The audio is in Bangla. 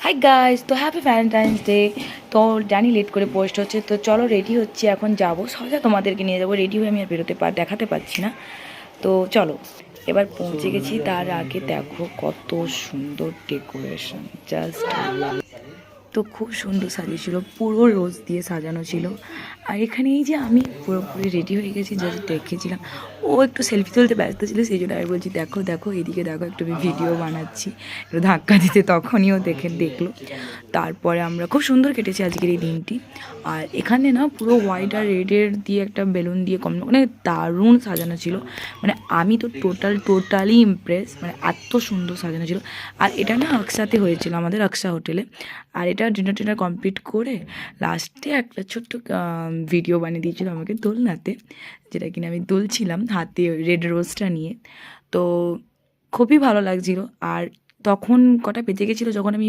হাই গাইস, তো হ্যাপি ভ্যালেন্টাইন্স ডে। তো জানি লেট করে পোস্ট হচ্ছে, তো চলো রেডি হচ্ছি, এখন যাবো সোজা তোমাদেরকে নিয়ে যাবো। রেডি হয়ে আমি আর দেখাতে পারছি না। তো চলো, এবার পৌঁছে গেছি। তার আগে দেখো কত সুন্দর ডেকোরেশন, জাস্ট তো খুব সুন্দর সাজিয়েছিল, পুরো রোজ দিয়ে সাজানো ছিল। আর এখানে এই যে আমি পুরোপুরি রেডি হয়ে গেছি, জাস্ট দেখেছিলাম। ও একটু সেলফি তুলতে ব্যস্ত ছিল, সেই জন্য আমি বলছি দেখো দেখো এদিকে দেখো, একটু আমি ভিডিও বানাচ্ছি। একটু ধাক্কা দিতে তখনই ও দেখলো। তারপরে আমরা খুব সুন্দর কেটেছি আজকের এই দিনটি। আর এখানে না পুরো হোয়াইট আর রেডের দিয়ে একটা বেলুন দিয়ে মানে দারুণ সাজানো ছিল। মানে আমি তো টোটালি ইমপ্রেস, মানে এত সুন্দর সাজানো ছিল। আর এটা না আকসাতে হয়েছিল, আমাদের আকসা হোটেলে। আর এটা ডিনার কমপ্লিট করে লাস্টে একটা ছোট্ট ভিডিও বানিয়ে দিয়েছিল আমাকে দোলনাতে, যেটা কিনা আমি দুলছিলাম হাতে রেড রোজটা নিয়ে। তো খুবই ভালো লাগছিল। আর তখন কটা বেজে গেছিলো যখন আমি